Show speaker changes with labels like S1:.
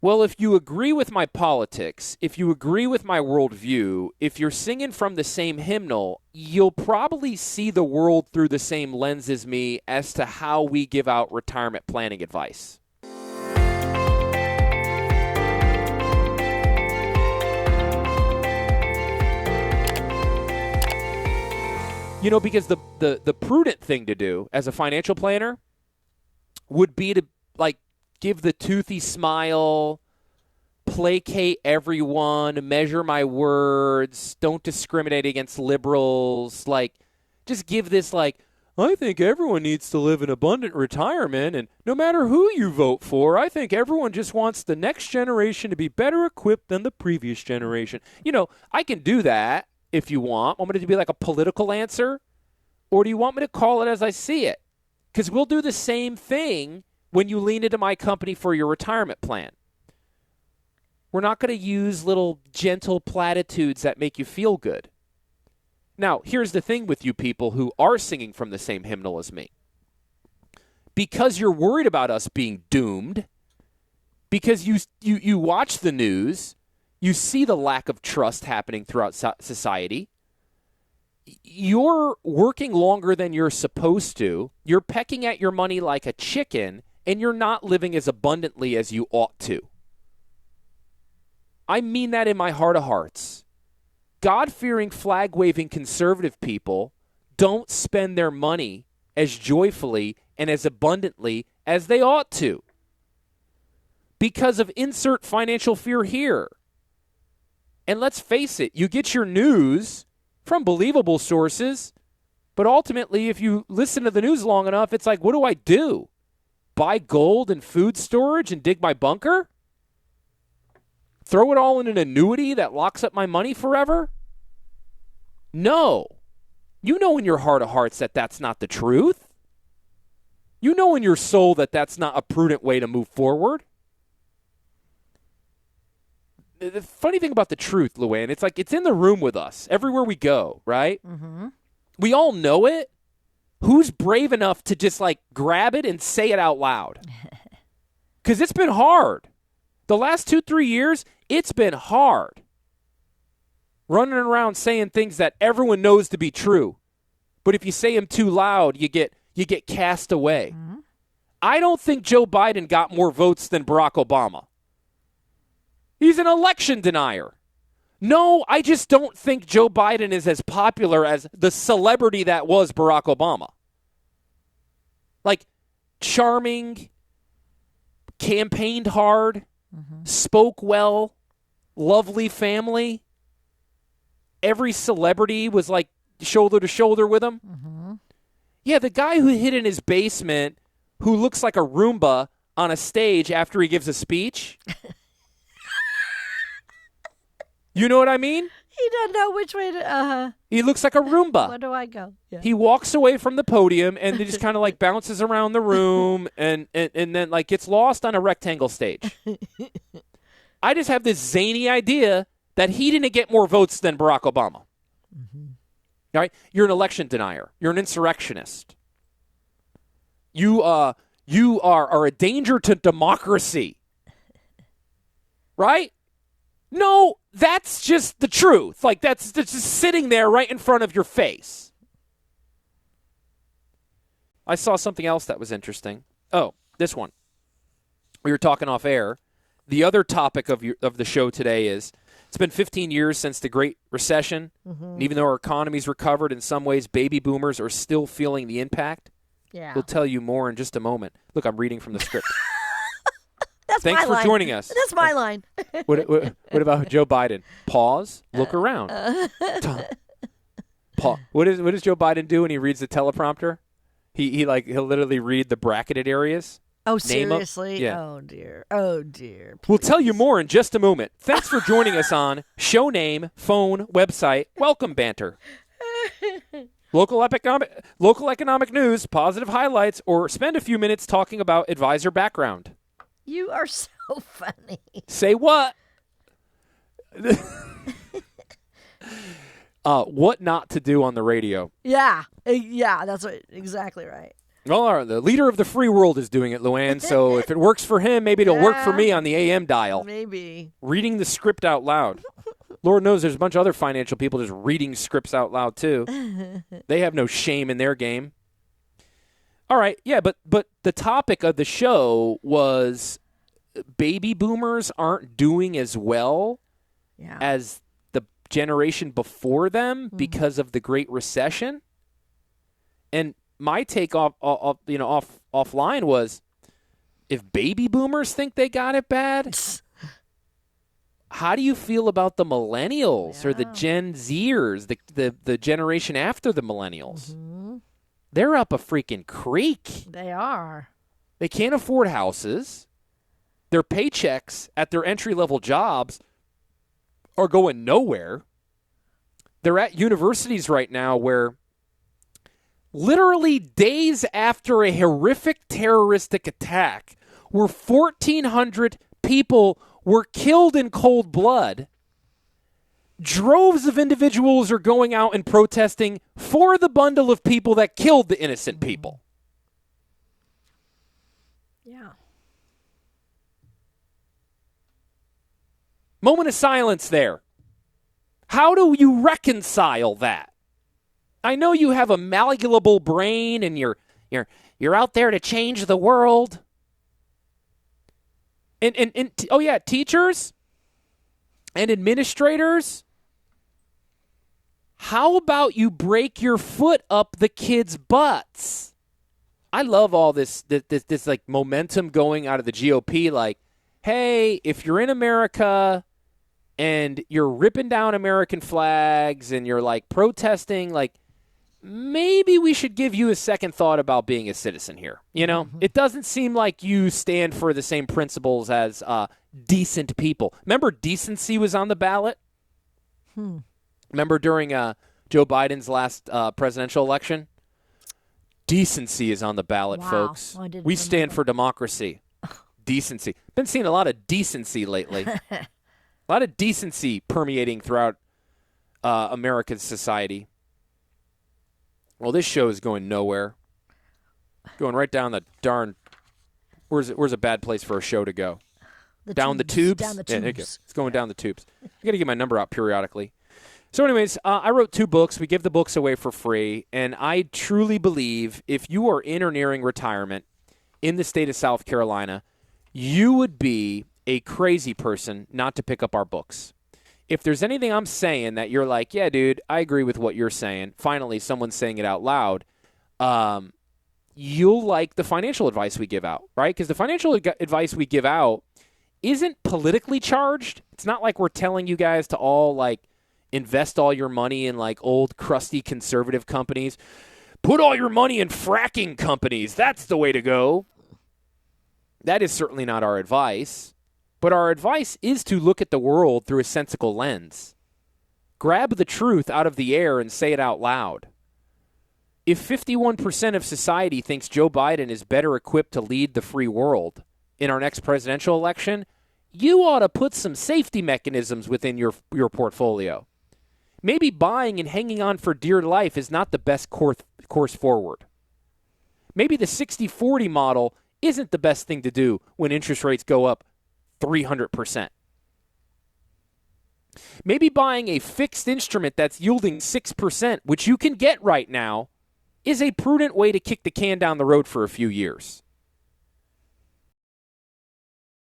S1: Well, if you agree with my politics, if you agree with my worldview, if you're singing from the same hymnal, you'll probably see the world through the same lens as me as to how we give out retirement planning advice. You know, because the prudent thing to do as a financial planner would be to, like, give the toothy smile, placate everyone, measure my words, don't discriminate against liberals, like, just give this, like, I think everyone needs to live an abundant retirement, and no matter who you vote for, I think everyone just wants the next generation to be better equipped than the previous generation. You know, I can do that if you want. Want me to be like a political answer? Or do you want me to call it as I see it? Because we'll do the same thing when you lean into my company for your retirement plan. We're not going to use little gentle platitudes that make you feel good. Now, here's the thing with you people who are singing from the same hymnal as me. Because you're worried about us being doomed, because you watch the news, you see the lack of trust happening throughout society, you're working longer than you're supposed to, you're pecking at your money like a chicken, and you're not living as abundantly as you ought to. I mean that in my heart of hearts. God-fearing, flag-waving conservative people don't spend their money as joyfully and as abundantly as they ought to because of insert financial fear here. And let's face it, you get your news from believable sources, but ultimately, if you listen to the news long enough, it's like, what do I do? Buy gold and food storage and dig my bunker? Throw it all in an annuity that locks up my money forever? No. You know in your heart of hearts that that's not the truth. You know in your soul that that's not a prudent way to move forward. The funny thing about the truth, Luann, it's like it's in the room with us everywhere we go, right? Mm-hmm. We all know it. Who's brave enough to just, like, grab it and say it out loud? Because it's been hard. The last 2-3 years, it's been hard. Running around saying things that everyone knows to be true. But if you say them too loud, you get cast away. Mm-hmm. I don't think Joe Biden got more votes than Barack Obama. He's an election denier. No, I just don't think Joe Biden is as popular as the celebrity that was Barack Obama. Like, charming, campaigned hard, spoke well, lovely family. Every celebrity was like shoulder to shoulder with him. Mm-hmm. Yeah, the guy who hid in his basement, who looks like a Roomba on a stage after he gives a speech. You know what I mean?
S2: He doesn't know which way to,
S1: He looks like a Roomba.
S2: Where do I go? Yeah.
S1: He walks away from the podium and then just kind of like bounces around the room and then like gets lost on a rectangle stage. I just have this zany idea that he didn't get more votes than Barack Obama. Mm-hmm. All right? You're an election denier. You're an insurrectionist. You are a danger to democracy. Right? No, that's just the truth. Like, that's just sitting there right in front of your face. I saw something else that was interesting. Oh, this one. We were talking off air. The other topic of the show today is it's been 15 years since the Great Recession. Mm-hmm. And even though our economy's recovered, in some ways, baby boomers are still feeling the impact.
S2: Yeah.
S1: We'll tell you more in just a moment. Look, I'm reading from the script.
S2: Thanks
S1: for joining us.
S2: That's my line.
S1: What about Joe Biden? Pause. Look around. What does Joe Biden do when he reads the teleprompter? He'll literally read the bracketed areas.
S2: Oh, seriously?
S1: Yeah.
S2: Oh, dear. Oh, dear. Please.
S1: We'll tell you more in just a moment. Thanks for joining us on show name, phone, website, welcome banter. Local economic news, positive highlights, or spend a few minutes talking about advisor background.
S2: You are so funny.
S1: Say what? What not to do on the radio.
S2: Yeah, that's exactly right.
S1: Well, the leader of the free world is doing it, Luann. So if it works for him, maybe it'll work for me on the AM dial.
S2: Maybe.
S1: Reading the script out loud. Lord knows there's a bunch of other financial people just reading scripts out loud, too. They have no shame in their game. All right, yeah, but the topic of the show was baby boomers aren't doing as well as the generation before them because of the Great Recession. And my take offline was, if baby boomers think they got it bad, how do you feel about the millennials or the Gen Zers, the generation after the millennials? Mm-hmm. They're up a freaking creek.
S2: They are.
S1: They can't afford houses. Their paychecks at their entry-level jobs are going nowhere. They're at universities right now where literally days after a horrific terroristic attack where 1,400 people were killed in cold blood, droves of individuals are going out and protesting for the bundle of people that killed the innocent people.
S2: Yeah.
S1: Moment of silence there. How do you reconcile that? I know you have a malleable brain and you're out there to change the world. And teachers and administrators, how about you break your foot up the kids' butts? I love all this like momentum going out of the GOP, like, hey, if you're in America and you're ripping down American flags and you're like protesting, like, maybe we should give you a second thought about being a citizen here. You know, it doesn't seem like you stand for the same principles as decent people. Remember, decency was on the ballot? Remember during Joe Biden's last presidential election? Decency is on the ballot, folks. We stand for democracy. Decency. Been seeing a lot of decency lately. A lot of decency permeating throughout American society. Well, this show is going nowhere. Going right down the darn. Where's a bad place for a show to go? Down the tubes?
S2: Down the
S1: Yeah, there you
S2: tubes.
S1: go. It's going down the tubes. I got to get my number out periodically. So anyways, I wrote 2 books. We give the books away for free. And I truly believe if you are in or nearing retirement in the state of South Carolina, you would be a crazy person not to pick up our books. If there's anything I'm saying that you're like, yeah, dude, I agree with what you're saying. Finally, someone's saying it out loud. You'll like the financial advice we give out, right? Because the financial advice we give out isn't politically charged. It's not like we're telling you guys to all like invest all your money in like old crusty conservative companies. Put all your money in fracking companies. That's the way to go. That is certainly not our advice. But our advice is to look at the world through a sensical lens. Grab the truth out of the air and say it out loud. If 51% of society thinks Joe Biden is better equipped to lead the free world in our next presidential election, you ought to put some safety mechanisms within your portfolio. Maybe buying and hanging on for dear life is not the best course forward. Maybe the 60-40 model isn't the best thing to do when interest rates go up 300%. Maybe buying a fixed instrument that's yielding 6%, which you can get right now, is a prudent way to kick the can down the road for a few years.